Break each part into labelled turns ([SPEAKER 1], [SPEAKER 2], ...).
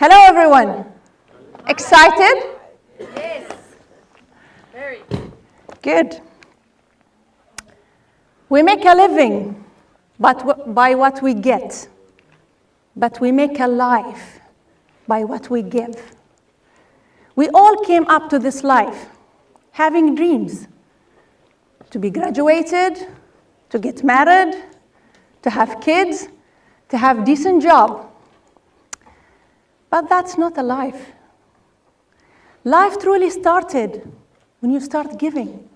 [SPEAKER 1] Hello, everyone. Excited?
[SPEAKER 2] Yes. Very.
[SPEAKER 1] Good. We make a living by what we get, but we make a life by what we give. We all came up to this life having dreams to be graduated, to get married, to have kids, to have decent job. But that's not a life. Life truly started when you start giving.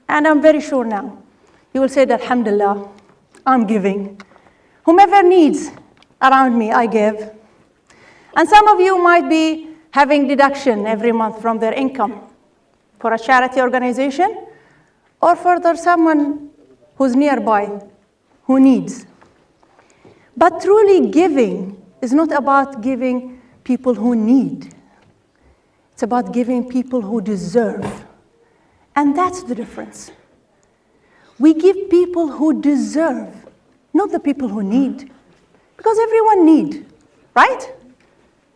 [SPEAKER 1] And I'm very sure now, you will say that, alhamdulillah, I'm giving. Whomever needs around me, I give. And some of you might be having deduction every month from their income for a charity organization or for someone who's nearby, who needs. But truly giving is not about giving people who need. It's about giving people who deserve. And that's the difference. We give people who deserve, not the people who need. Because everyone needs, right?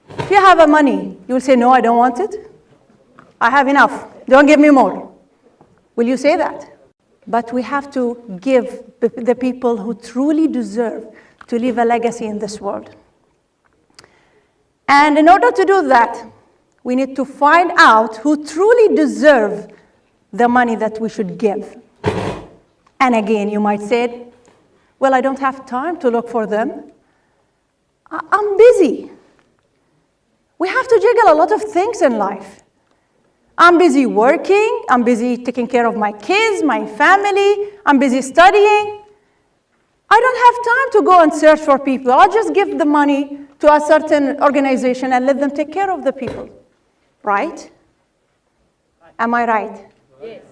[SPEAKER 1] If you have money, you will say, no, I don't want it. I have enough. Don't give me more. Will you say that? But we have to give the people who truly deserve to leave a legacy in this world. And in order to do that, we need to find out who truly deserve the money that we should give. And again, you might say, well, I don't have time to look for them. I'm busy. We have to juggle a lot of things in life. I'm busy working. I'm busy taking care of my kids, my family. I'm busy studying. I don't have time to go and search for people. I'll just give the money to a certain organization and let them take care of the people. Right? Am I right?
[SPEAKER 2] Yes.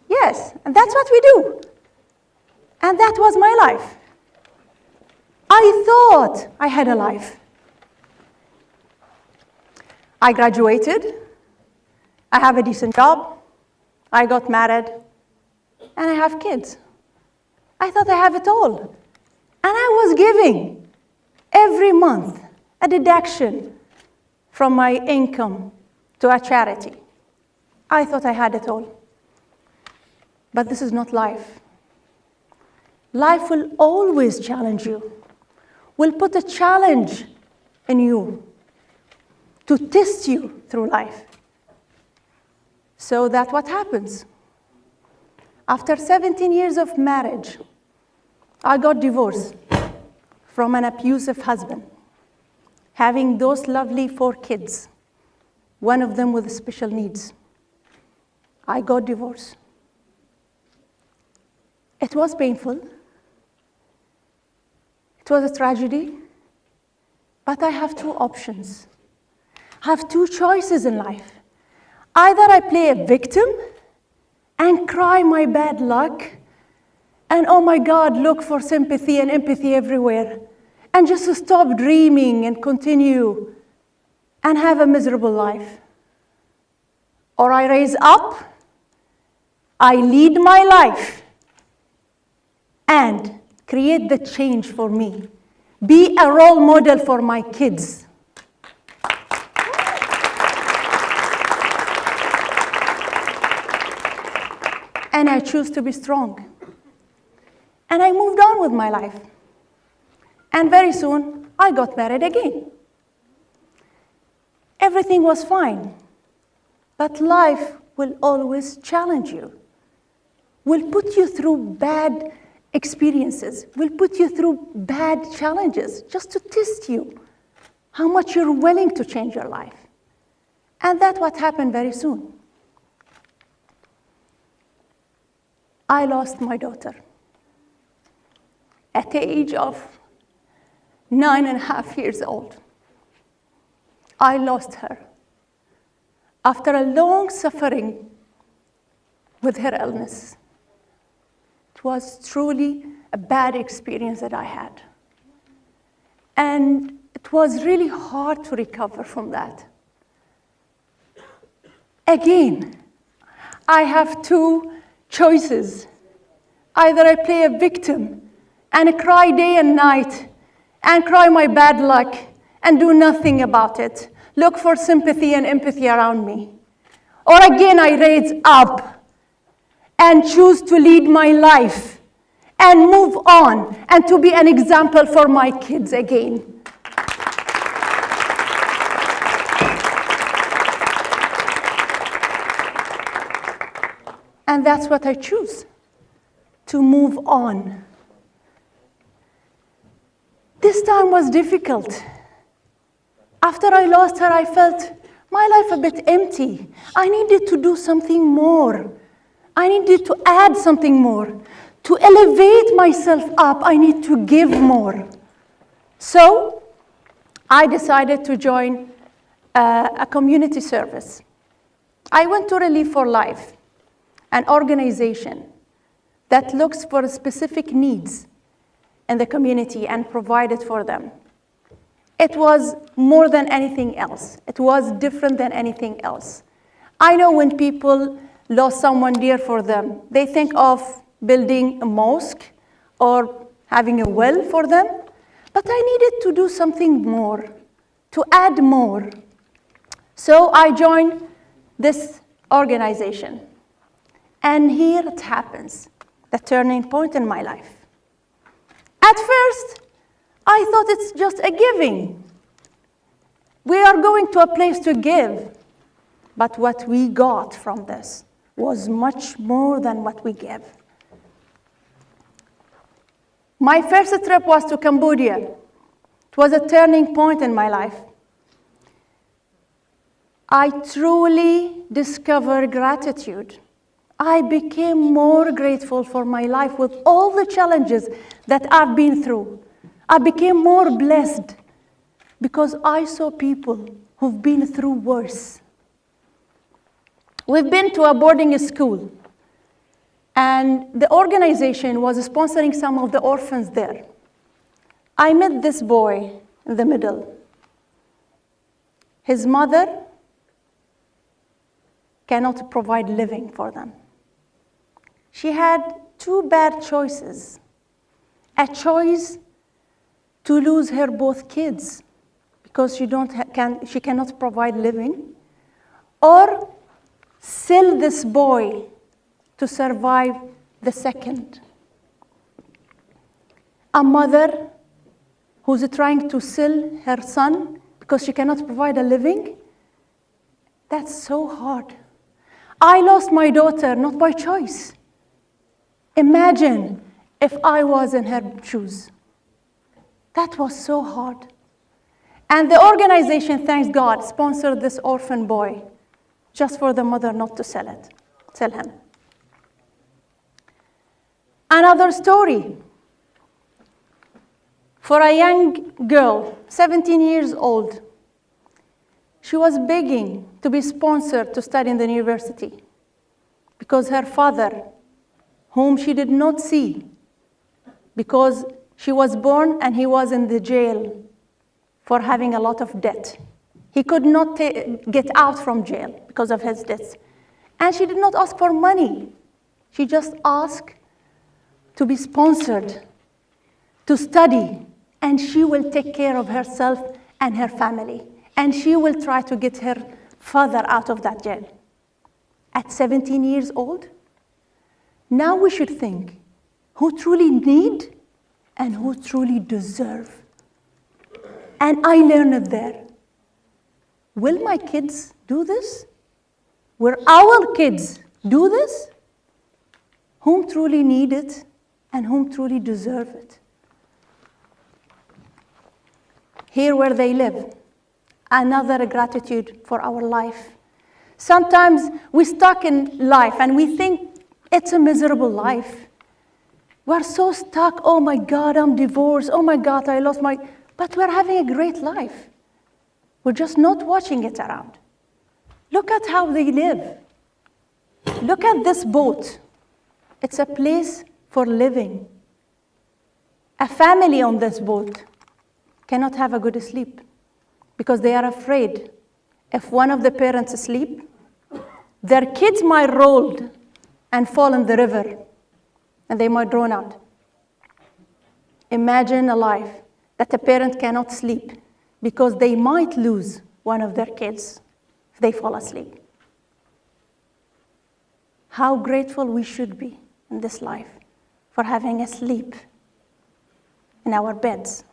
[SPEAKER 1] Yes, and that's what we do. And that was my life. I thought I had a life. I graduated. I have a decent job. I got married. And I have kids. I thought I have it all. And I was giving every month a deduction from my income to a charity. I thought I had it all. But this is not life. Life will always challenge you, will put a challenge in you to test you through life. So that's what happens. After 17 years of marriage, I got divorced from an abusive husband, having those lovely 4 kids, one of them with special needs. I got divorced. It was painful. It was a tragedy. But I have 2 options. I have 2 choices in life. Either I play a victim and cry my bad luck, and oh my God, look for sympathy and empathy everywhere, and just to stop dreaming and continue and have a miserable life. Or I raise up, I lead my life, and create the change for me. Be a role model for my kids. And I choose to be strong. And I moved on with my life. And very soon, I got married again. Everything was fine. But life will always challenge you, will put you through bad experiences, will put you through bad challenges just to test you, how much you're willing to change your life. And that's what happened very soon. I lost my daughter at the age of 9.5 years old. I lost her after a long suffering with her illness. It was truly a bad experience that I had. And it was really hard to recover from that. Again, I have 2 choices. Either I play a victim and cry day and night and cry my bad luck and do nothing about it. Look for sympathy and empathy around me. Or again, I raise up and choose to lead my life and move on and to be an example for my kids again. And that's what I choose, to move on. This time was difficult. After I lost her, I felt my life a bit empty. I needed to do something more. I needed to add something more. To elevate myself up, I need to give more. So I decided to join a community service. I went to Relief for Life, an organization that looks for specific needs in the community and provided for them. It was more than anything else. It was different than anything else. I know when people lost someone dear for them, they think of building a mosque or having a well for them, but I needed to do something more, to add more. So I joined this organization. And here it happens, the turning point in my life. At first, I thought it's just a giving. We are going to a place to give. But what we got from this was much more than what we gave. My first trip was to Cambodia. It was a turning point in my life. I truly discovered gratitude. I became more grateful for my life with all the challenges that I've been through. I became more blessed because I saw people who've been through worse. We've been to a boarding school, and the organization was sponsoring some of the orphans there. I met this boy in the middle. His mother cannot provide living for them. She had two bad choices. A choice to lose her both kids because she cannot provide living, or sell this boy to survive the second. A mother who's trying to sell her son because she cannot provide a living, that's so hard. I lost my daughter not by choice. Imagine if I was in her shoes. That was so hard. And the organization, thanks God, sponsored this orphan boy just for the mother not to sell him. Another story. For a young girl, 17 years old, she was begging to be sponsored to study in the university because her father, whom she did not see because she was born and he was in the jail for having a lot of debt. He could not get out from jail because of his debts. And she did not ask for money. She just asked to be sponsored, to study, and she will take care of herself and her family. And she will try to get her father out of that jail. At 17 years old, now we should think who truly need and who truly deserve. And I learned it there. Will my kids do this? Will our kids do this? Whom truly need it and whom truly deserve it? Here where they live, another gratitude for our life. Sometimes we're stuck in life and we think it's a miserable life. We're so stuck, oh my God, I'm divorced, oh my God, I lost my... But we're having a great life. We're just not watching it around. Look at how they live. Look at this boat. It's a place for living. A family on this boat cannot have a good sleep because they are afraid if one of the parents sleep, their kids might roll and fall in the river and they might drown out. Imagine a life that a parent cannot sleep because they might lose one of their kids if they fall asleep. How grateful we should be in this life for having a sleep in our beds.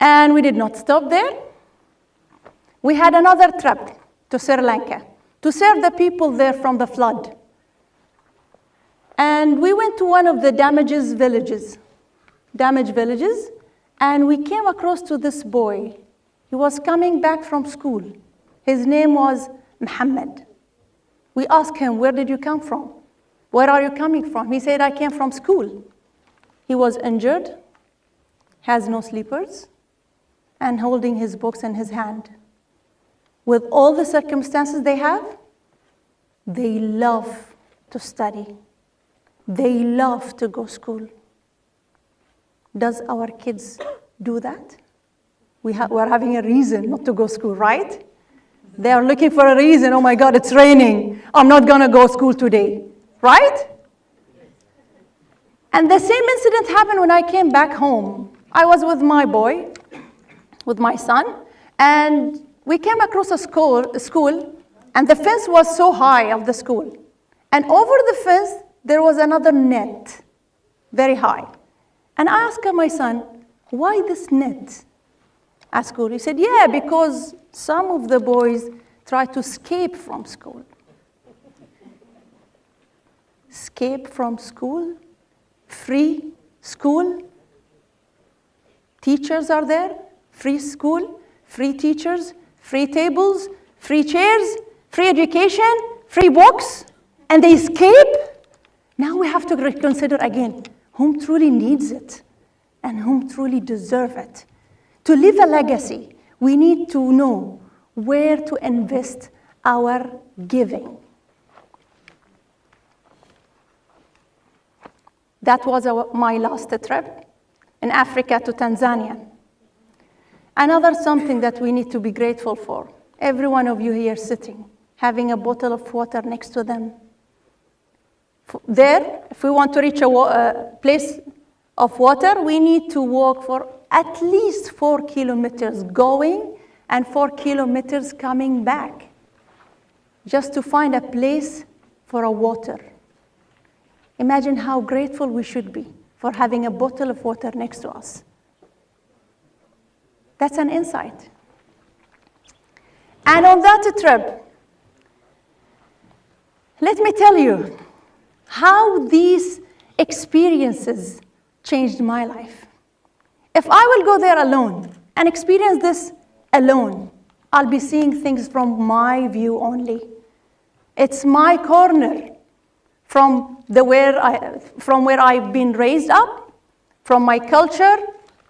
[SPEAKER 1] And we did not stop there. We had another trip to Sri Lanka to serve the people there from the flood. And we went to one of the damaged villages, and we came across to this boy. He was coming back from school. His name was Muhammad. We asked him, where did you come from? Where are you coming from? He said, I came from school. He was injured, has no slippers, and holding his books in his hand. With all the circumstances they have, they love to study. They love to go to school. Does our kids do that? We're having a reason not to go to school, right? They are looking for a reason. Oh my God, it's raining. I'm not going to go to school today, right? And the same incident happened when I came back home. I was with my boy, with my son, and we came across a school, and the fence was so high of the school. And over the fence, there was another net, very high. And I asked my son, why this net at school? He said, yeah, because some of the boys try to escape from school. Escape from school? Free school? Teachers are there? Free school? Free teachers? Free tables? Free chairs? Free education? Free books? And they escape? Now we have to reconsider again whom truly needs it and whom truly deserve it. To leave a legacy, we need to know where to invest our giving. That was my last trip in Africa to Tanzania. Another something that we need to be grateful for, every one of you here sitting, having a bottle of water next to them. There, if we want to reach a place of water, we need to walk for at least 4 kilometers going and 4 kilometers coming back, just to find a place for a water. Imagine how grateful we should be for having a bottle of water next to us. That's an insight. And on that trip, let me tell you how these experiences changed my life. If I will go there alone and experience this alone, I'll be seeing things from my view only. It's my corner from where I've been raised up, from my culture,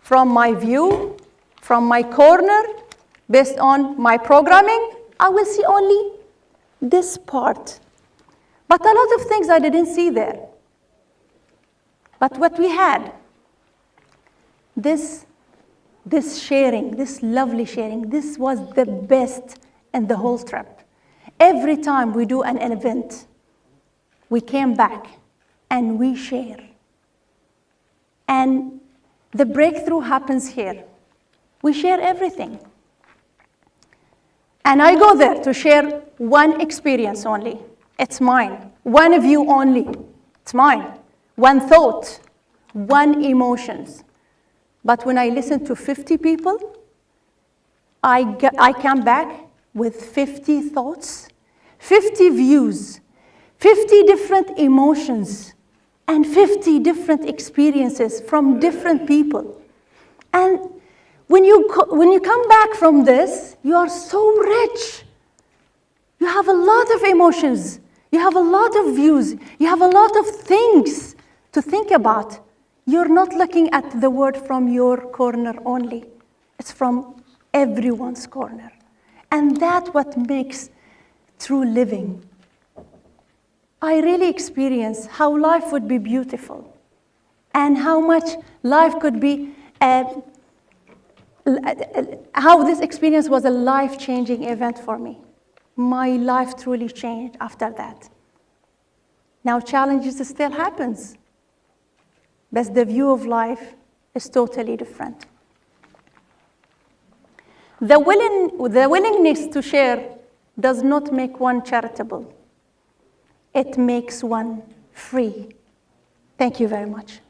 [SPEAKER 1] from my view, from my corner, based on my programming. I will see only this part. But a lot of things I didn't see there. But what we had, this sharing, this lovely sharing, this was the best in the whole trip. Every time we do an event, we came back and we share. And the breakthrough happens here. We share everything. And I go there to share one experience only. It's mine. One view only. It's mine. One thought. One emotions. But when I listen to 50 people, I come back with 50 thoughts, 50 views, 50 different emotions, and 50 different experiences from different people. And when you come back from this, you are so rich. You have a lot of emotions. You have a lot of views. You have a lot of things to think about. You're not looking at the word from your corner only. It's from everyone's corner. And that's what makes true living. I really experience how life would be beautiful and how much life could be, how this experience was a life-changing event for me. My life truly changed after that. Now, challenges still happens, but the view of life is totally different. The willingness to share does not make one charitable. It makes one free. Thank you very much.